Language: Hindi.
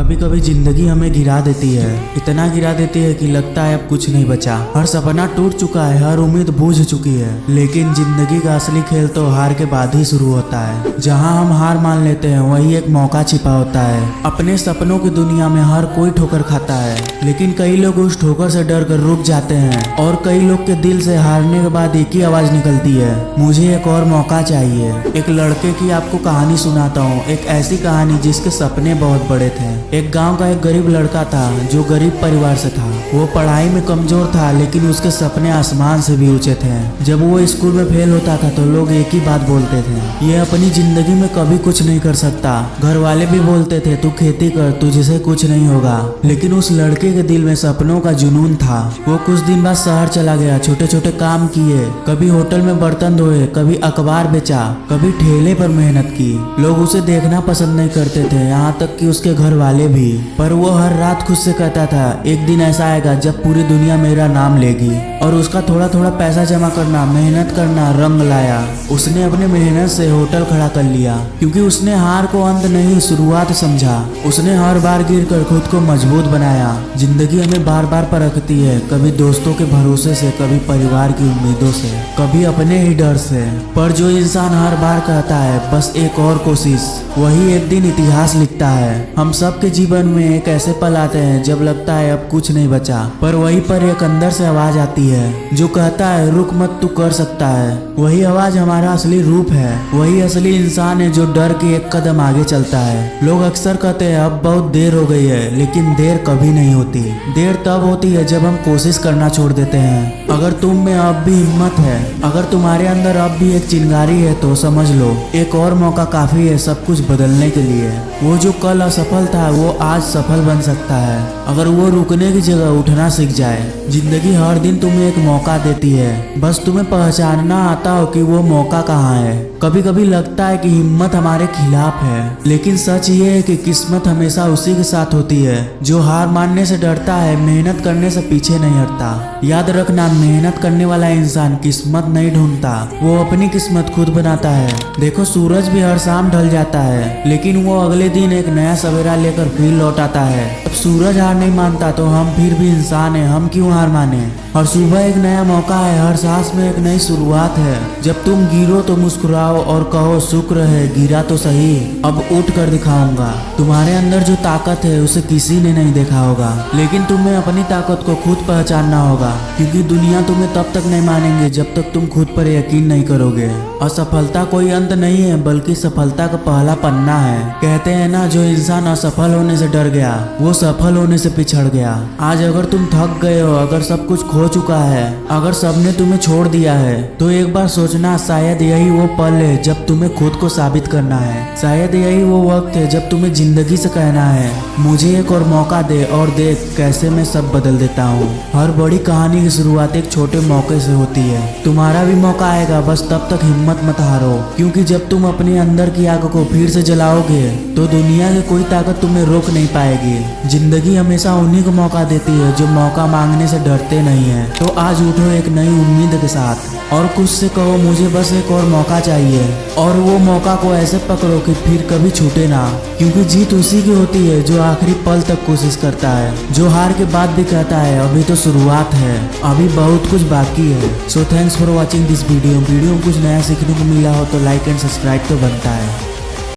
कभी कभी जिंदगी हमें गिरा देती है, इतना गिरा देती है कि लगता है अब कुछ नहीं बचा। हर सपना टूट चुका है, हर उम्मीद बूझ चुकी है। लेकिन जिंदगी का असली खेल तो हार के बाद ही शुरू होता है। जहां हम हार मान लेते हैं वही एक मौका छिपा होता है। अपने सपनों की दुनिया में हर कोई ठोकर खाता है, लेकिन कई लोग उस ठोकर से डर कर रुक जाते हैं और कई लोग के दिल से हारने के बाद एक ही आवाज निकलती है, मुझे एक और मौका चाहिए। एक लड़के की आपको कहानी सुनाता हूँ, एक ऐसी कहानी जिसके सपने बहुत बड़े थे। एक गांव का एक गरीब लड़का था जो गरीब परिवार से था। वो पढ़ाई में कमजोर था, लेकिन उसके सपने आसमान से भी ऊंचे थे। जब वो स्कूल में फेल होता था तो लोग एक ही बात बोलते थे, ये अपनी जिंदगी में कभी कुछ नहीं कर सकता। घर वाले भी बोलते थे तू खेती कर, तुझसे कुछ नहीं होगा। लेकिन उस लड़के के दिल में सपनों का जुनून था। वो कुछ दिन बाद शहर चला गया, छोटे छोटे काम किए, कभी होटल में बर्तन धोए, कभी अखबार बेचा, कभी ठेले पर मेहनत की। लोग उसे देखना पसंद नहीं करते थे, यहाँ तक कि उसके घर वाले भी। पर वो हर रात खुद से कहता था एक दिन ऐसा आएगा जब पूरी दुनिया मेरा नाम लेगी। और उसका थोड़ा थोड़ा पैसा जमा करना, मेहनत करना रंग लाया। उसने अपने मेहनत से होटल खड़ा कर लिया, क्योंकि उसने हार को अंत नहीं शुरुआत समझा। उसने हर बार गिरकर खुद को मजबूत बनाया। जिंदगी हमें बार बार परखती है, कभी दोस्तों के भरोसे से, कभी परिवार की उम्मीदों से, कभी अपने ही डर से। पर जो इंसान हर बार कहता है बस एक और कोशिश, वही एक दिन इतिहास लिखता है। हम सबके जीवन में एक ऐसे पल आते हैं जब लगता है अब कुछ नहीं बचा, पर वहीं पर एक अंदर से आवाज आती है जो कहता है रुक मत, तू कर सकता है। वही आवाज हमारा असली रूप है, वही असली इंसान है जो डर के एक कदम आगे चलता है। लोग अक्सर कहते हैं अब बहुत देर हो गई है, लेकिन देर कभी नहीं होती। देर तब होती है जब हम कोशिश करना छोड़ देते हैं। अगर तुम में अब भी हिम्मत है, अगर तुम्हारे अंदर अब भी एक चिंगारी है, तो समझ लो एक और मौका काफी है सब कुछ बदलने के लिए। वो जो कल असफल था वो आज सफल बन सकता है, अगर वो रुकने की जगह उठना सीख जाए। जिंदगी हर दिन तुम्हें एक मौका देती है, बस तुम्हें पहचानना आता हो कि वो मौका कहाँ है। कभी कभी लगता है कि हिम्मत हमारे खिलाफ है, लेकिन सच ये है कि किस्मत हमेशा उसी के साथ होती है जो हार मानने से डरता है, मेहनत करने से पीछे नहीं हटता। याद रखना, मेहनत करने वाला इंसान किस्मत नहीं ढूंढता, वो अपनी किस्मत खुद बनाता है। देखो सूरज भी हर शाम ढल जाता है, लेकिन वो अगले दिन एक नया सवेरा लेकर फिर लौट आता है। अब सूरज हार नहीं मानता तो हम फिर भी इंसान है, हम क्यों हार माने। हर सुबह एक नया मौका है, हर सांस में एक नई शुरुआत है। जब तुम गिरो तो मुस्कुराओ और कहो शुक्र है गिरा तो सही, अब उठ कर दिखाऊंगा। तुम्हारे अंदर जो ताकत है उसे किसी ने नहीं देखा होगा, लेकिन तुम्हें अपनी ताकत को खुद पहचानना होगा, क्योंकि दुनिया तुम्हें तब तक नहीं मानेंगे जब तक तुम खुद पर यकीन नहीं करोगे। असफलता कोई अंत नहीं है, बल्कि सफलता का पहला पन्ना है। कहते हैं ना, जो इंसान असफल होने से डर गया वो सफल होने से पिछड़ गया। आज अगर तुम थक गए हो, अगर सब कुछ खो चुका है, अगर सबने तुम्हें छोड़ दिया है, तो एक बार सोचना शायद यही वो पल है जब तुम्हें खुद को साबित करना है। शायद यही वो वक्त है जब तुम्हें जिंदगी से कहना है मुझे एक और मौका दे, और देख कैसे मैं सब बदल देता हूँ। हर बड़ी कहानी की शुरुआत एक छोटे मौके से होती है। तुम्हारा भी मौका आएगा, बस तब तक हिम्मत मत हारो, क्योंकि जब तुम अपने अंदर की आग को फिर से जलाओगे तो दुनिया की कोई ताकत तुम्हें रोक नहीं पाएगी। जिंदगी हमेशा उन्हीं को मौका देती है जो मौका मांगने से डरते नहीं है। तो आज उठो एक नई उम्मीद के साथ और खुद से कहो मुझे बस एक और मौका चाहिए, और वो मौका को ऐसे पकड़ो कि फिर कभी छूटे ना, क्योंकि जीत उसी की होती है जो आखिरी पल तक कोशिश करता है, जो हार के बाद भी कहता है अभी तो शुरुआत है, अभी बहुत कुछ बाकी है। So thanks for watching this video में कुछ नया सीखने को मिला हो तो लाइक एंड सब्सक्राइब तो बनता है।